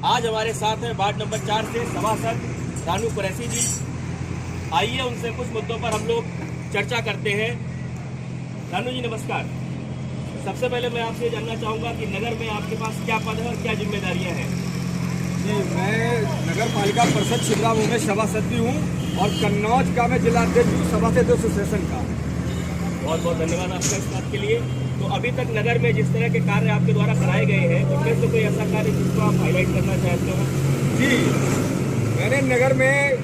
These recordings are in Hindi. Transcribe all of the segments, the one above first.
आज हमारे साथ हैं वार्ड नंबर 4 से सभासद रानू कुरैशी जी। आइए उनसे कुछ मुद्दों पर हम लोग चर्चा करते हैं। रानू जी नमस्कार। सबसे पहले मैं आपसे जानना चाहूँगा कि नगर में आपके पास क्या पद है और क्या जिम्मेदारियाँ हैं? जी, मैं नगर पालिका परिषद छिबरामऊ में सभासद भी हूँ और कन्नौज का मैं जिलाध्यक्ष हूँ सभासद एसोसिएशन का। बहुत बहुत धन्यवाद आपका इस बात के लिए। तो अभी तक नगर में जिस तरह के कार्य आपके द्वारा कराए गए हैं उनमें से कोई ऐसा कार्य जिसको आप हाईलाइट करना चाहते हो? जी, मैंने नगर में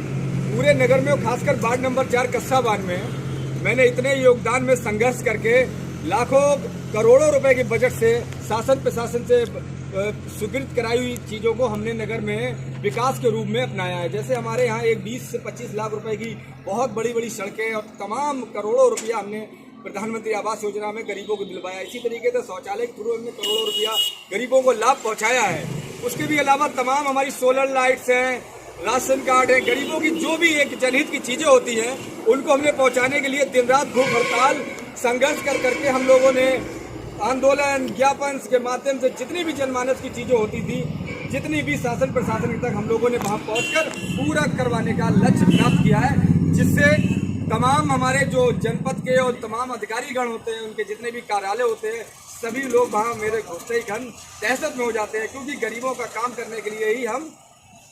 पूरे नगर में खासकर वार्ड नंबर 4 कस्साबाद में मैंने इतने योगदान में संघर्ष करके लाखों करोड़ों रुपए के बजट से शासन प्रशासन से स्वीकृत कराई हुई चीज़ों को हमने नगर में विकास के रूप में अपनाया है। जैसे हमारे यहाँ एक 20 से 25 लाख रुपए की बहुत बड़ी बड़ी सड़कें और तमाम करोड़ों रुपया हमने प्रधानमंत्री आवास योजना में गरीबों को दिलवाया। इसी तरीके से शौचालय के थ्रू हमने करोड़ों रुपया गरीबों को लाभ पहुँचाया है। उसके भी अलावा तमाम हमारी सोलर लाइट्स हैं, राशन कार्ड है, गरीबों की जो भी एक जनहित की चीज़ें होती हैं उनको हमने पहुँचाने के लिए दिन रात भूख हड़ताल संघर्ष कर करके हम लोगों ने आंदोलन ज्ञापन के माध्यम से जितनी भी जनमानस की चीज़ें होती थी, जितनी भी शासन प्रशासन तक हम लोगों ने वहाँ पहुँचकर पूरा करवाने का लक्ष्य प्राप्त किया है, जिससे तमाम हमारे जो जनपद के और तमाम अधिकारीगण होते हैं, उनके जितने भी कार्यालय होते हैं, सभी लोग वहाँ मेरे घुसते ही घन दहशत में हो जाते हैं, क्योंकि गरीबों का काम करने के लिए ही हम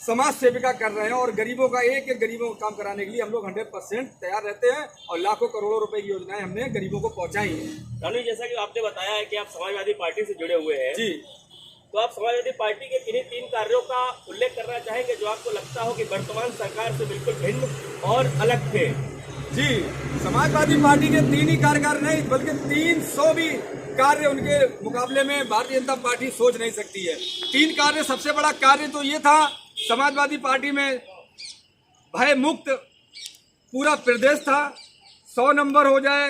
समाज सेविका कर रहे हैं और गरीबों का एक एक गरीबों का काम कराने के लिए हम लोग 100% तैयार रहते हैं और लाखों करोड़ों रुपए की योजनाएं हमने गरीबों को पहुंचाई हैं। रानू, जैसा कि आपने बताया है कि आप समाजवादी पार्टी से जुड़े हुए हैं जी, तो आप समाजवादी पार्टी के किन्हीं 3 कार्यों का उल्लेख करना चाहेंगे जो आपको लगता हो कि वर्तमान सरकार से बिल्कुल भिन्न और अलग थे? जी, समाजवादी पार्टी के 3 ही कार्यकाल नहीं बल्कि 300 भी कार्य उनके मुकाबले में भारतीय जनता पार्टी सोच नहीं सकती है। 3 कार्य, सबसे बड़ा कार्य तो ये था, समाजवादी पार्टी में भय मुक्त पूरा प्रदेश था, 100 नंबर हो जाए,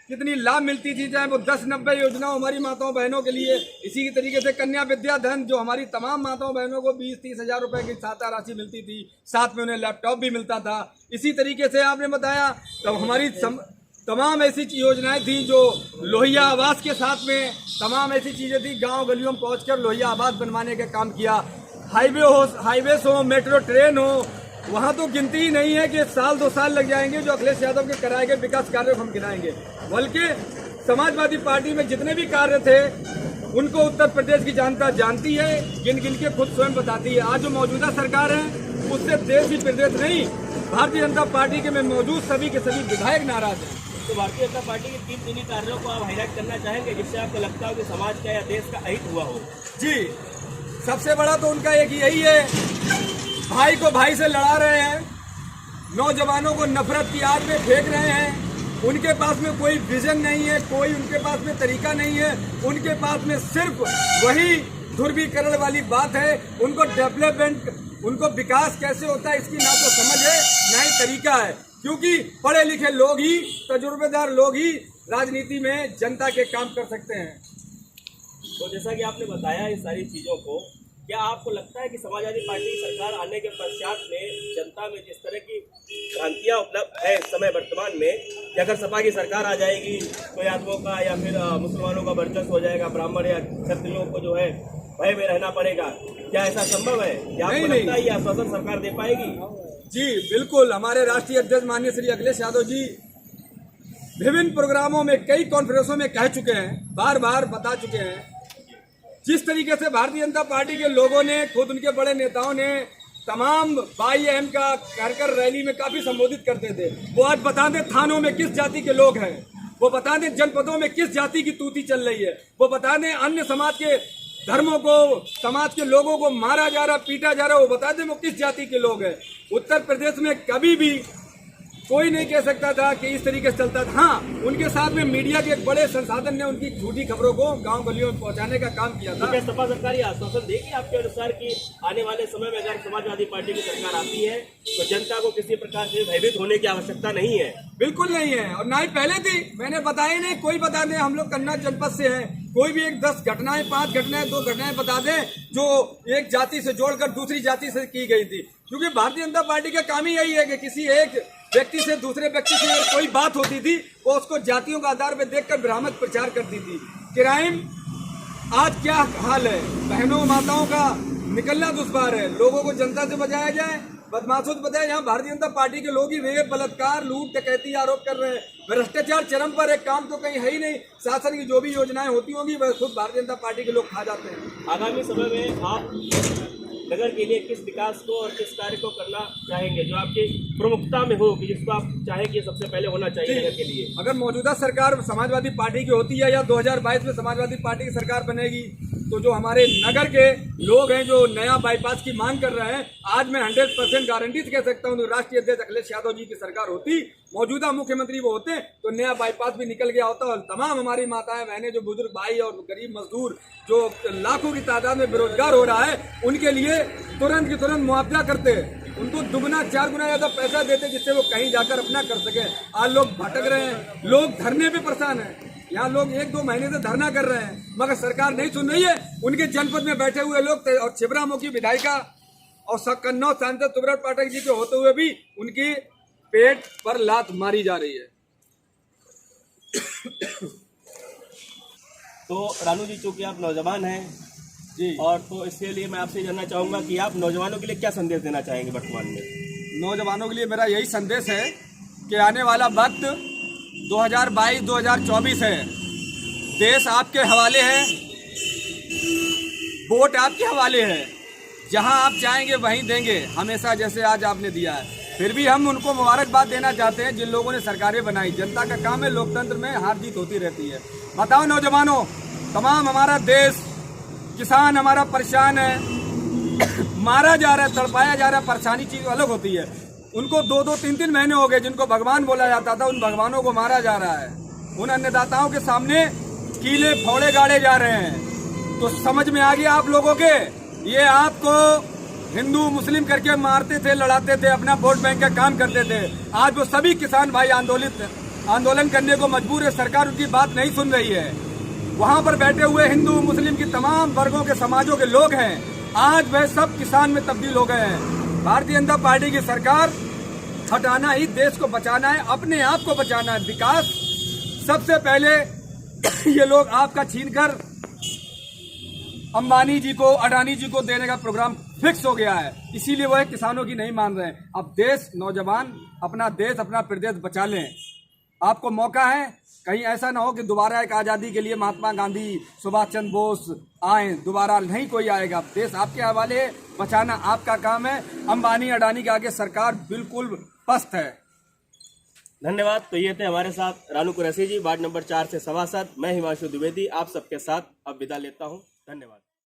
कितनी लाभ मिलती थी, चाहे वो 10-90 योजना हमारी माताओं बहनों के लिए। इसी की तरीके से कन्या विद्या धन जो हमारी तमाम माताओं बहनों को 20-30 हज़ार रुपए की सहायता राशि मिलती थी, साथ में उन्हें लैपटॉप भी मिलता था। इसी तरीके से आपने बताया तब हमारी तमाम ऐसी योजनाएं थी जो लोहिया आवास के साथ में तमाम ऐसी चीज़ें थी, गाँव गलियों में पहुँच लोहिया आवास बनवाने का काम किया। हाईवेज हो, मेट्रो ट्रेन हो, वहाँ तो गिनती ही नहीं है कि 1-2 साल लग जाएंगे जो अखिलेश यादव के कराए गए विकास कार्यों को हम गिनाएंगे। बल्कि समाजवादी पार्टी में जितने भी कार्य थे उनको उत्तर प्रदेश की जनता जानती है, गिन गिन के खुद स्वयं बताती है। आज जो मौजूदा सरकार है उससे देश ही प्रदेश नहीं, भारतीय जनता पार्टी के में मौजूद सभी के सभी विधायक नाराज हैं। तो भारतीय जनता पार्टी के 3 कार्यों को आप हाईलाइट करना चाहेंगे जिससे आपको लगता हो कि समाज का या देश का अहित हुआ हो? जी, सबसे बड़ा तो उनका एक यही है, भाई को भाई से लड़ा रहे हैं, नौजवानों को नफरत की आग में फेंक रहे हैं। उनके पास में कोई विजन नहीं है, कोई उनके पास में तरीका नहीं है, उनके पास में सिर्फ वही ध्रुवीकरण वाली बात है। उनको डेवलपमेंट, उनको विकास कैसे होता है इसकी ना तो समझ है ना ही तरीका है, क्योंकि पढ़े लिखे लोग ही, तजुर्बेदार लोग ही राजनीति में जनता के काम कर सकते हैं। तो जैसा कि आपने बताया इस सारी चीज़ों को, क्या आपको लगता है कि समाजवादी पार्टी की सरकार आने के पश्चात में जनता में जिस तरह की क्रांतियाँ उपलब्ध है इस समय वर्तमान में, कि अगर सपा की सरकार आ जाएगी तो यादवों का या फिर मुसलमानों का वर्चस्व हो जाएगा, ब्राह्मण या क्षत्रियों को जो है भय में रहना पड़ेगा, क्या ऐसा संभव है? क्या आपको लगता है ये आश्वासन सरकार दे पाएगी? जी बिल्कुल, हमारे राष्ट्रीय अध्यक्ष माननीय श्री अखिलेश यादव जी विभिन्न प्रोग्रामों में, कई कॉन्फ्रेंसों में कह चुके हैं, बार बार बता चुके हैं। जिस तरीके से भारतीय जनता पार्टी के लोगों ने, खुद उनके बड़े नेताओं ने तमाम 22 अहम का कर रैली में काफी संबोधित करते थे। वो आज बता दें थानों में किस जाति के लोग हैं, वो बता दें जनपदों में किस जाति की तूती चल रही है, वो बता दें अन्य समाज के धर्मों को, समाज के लोगों को मारा जा रहा, पीटा जा रहा, वो बता दें वो किस जाति के लोग हैं। उत्तर प्रदेश में कभी भी कोई नहीं कह सकता था कि इस तरीके से चलता था। हाँ, उनके साथ में मीडिया के एक बड़े संसाधन ने उनकी झूठी खबरों को गांव गलियों में पहुंचाने का काम किया था। क्या सपा सरकार ये आश्वासन देगी आपके अनुसार कि आने वाले समय में अगर समाजवादी पार्टी की सरकार आती है तो जनता को किसी प्रकार से भयभीत होने की आवश्यकता नहीं है? बिल्कुल नहीं है, और ना ही पहले थी। मैंने बताया नहीं, कोई बता दें, हम लोग कन्नौज जनपद से हैं, कोई भी एक 10 घटनाएं, 5 घटनाएं, 2 घटनाएं बता दें जो एक जाति से जोड़कर दूसरी जाति से की गई थी। क्योंकि भारतीय जनता पार्टी का काम ही यही है कि किसी एक व्यक्ति से दूसरे व्यक्ति से कोई बात होती थी वो उसको जातियों का आधार पर देखकर भ्रामक प्रचार करती थी। क्राइम आज क्या हाल है, बहनों माताओं का निकलना दुश्वार है। लोगों को जनता से बचाया जाए, बदमाशों से बचाया। यहाँ भारतीय जनता पार्टी के लोग ही रेप, बलात्कार, लूट, डकैती आरोप कर रहे हैं। भ्रष्टाचार चरम पर है, काम तो कहीं है ही नहीं। शासन की जो भी योजनाएं होती होंगी वह खुद भारतीय जनता पार्टी के लोग खा जाते हैं। आगामी समय में आप नगर के लिए किस विकास को और किस कार्य को करना चाहेंगे जो आपकी प्रमुखता में हो, कि जिसको आप चाहें कि सबसे पहले होना चाहिए नगर के लिए? अगर मौजूदा सरकार समाजवादी पार्टी की होती है या 2022 में समाजवादी पार्टी की सरकार बनेगी, तो जो हमारे नगर के लोग हैं जो नया बाईपास की मांग कर रहे हैं, आज मैं 100% गारंटी से कह सकता हूं, राष्ट्रीय अध्यक्ष अखिलेश यादव जी की सरकार होती, मौजूदा मुख्यमंत्री वो होते, तो नया बाईपास भी निकल गया होता और तमाम हमारी माताएं बहनें, जो बुजुर्ग भाई और गरीब मजदूर जो लाखों की तादाद में बेरोजगार हो रहा है, उनके लिए तुरंत की तुरंत मुआवजा करते, उनको दुगना 4 गुना ज्यादा पैसा देते जिससे वो कहीं जाकर अपना कर सके। आज लोग भटक रहे हैं, लोग धरने पे परेशान हैं। यहाँ लोग 1-2 महीने से धरना कर रहे हैं मगर सरकार नहीं सुन रही है। उनके जनपद में बैठे हुए लोग और छिबरामुखी विधायिका और कन्नौज सांसद सुब्रत पाठक जी के होते हुए भी उनकी पेट पर लात मारी जा रही है। तो रानू जी, चूंकि आप नौजवान हैं जी, और तो इसके लिए मैं आपसे जानना चाहूँगा कि आप नौजवानों के लिए क्या संदेश देना चाहेंगे वर्तमान में? नौजवानों के लिए मेरा यही संदेश है कि आने वाला वक्त 2022-2024 है। देश आपके हवाले है, वोट आपके हवाले है। जहां आप चाहेंगे वहीं देंगे, हमेशा जैसे आज आपने दिया है। फिर भी हम उनको मुबारकबाद देना चाहते हैं जिन लोगों ने सरकारें बनाई। जनता का काम है, लोकतंत्र में हार जीत होती रहती है। बताओ नौजवानों, तमाम हमारा देश, किसान हमारा परेशान है, मारा जा रहा है, तड़पाया जा रहा है। परेशानी चीज अलग होती है। उनको 2-2, 3-3 महीने हो गए जिनको भगवान बोला जाता था, उन भगवानों को मारा जा रहा है। उन अन्नदाताओं के सामने कीले फोड़े गाड़े जा रहे हैं। तो समझ में आ गया आप लोगों के, ये आपको हिंदू मुस्लिम करके मारते थे, लड़ाते थे, अपना वोट बैंक का काम करते थे। आज वो सभी किसान भाई आंदोलन करने को मजबूर है। सरकार उनकी बात नहीं सुन रही है। वहां पर बैठे हुए हिंदू मुस्लिम की तमाम वर्गों के समाजों के लोग हैं, आज वह सब किसान में तब्दील हो गए हैं। भारतीय जनता पार्टी की सरकार हटाना ही देश को बचाना है, अपने आप को बचाना है। विकास सबसे पहले ये लोग आपका छीनकर अंबानी जी को, अडानी जी को देने का प्रोग्राम फिक्स हो गया है। इसीलिए वह किसानों की नहीं मान रहे हैं। अब देश, नौजवान अपना देश, अपना प्रदेश बचा लें। आपको मौका है, कहीं ऐसा ना हो कि दोबारा एक आज़ादी के लिए महात्मा गांधी, सुभाष चंद्र बोस आए, दोबारा नहीं कोई आएगा। देश आपके हवाले है, बचाना आपका काम है। अंबानी अडानी के आगे सरकार बिल्कुल पस्त है। धन्यवाद। तो ये थे हमारे साथ रानू कुरैशी जी, वार्ड नंबर 4 से सभासद। मैं हिमांशु द्विवेदी आप सबके साथ अब विदा लेता हूँ। धन्यवाद।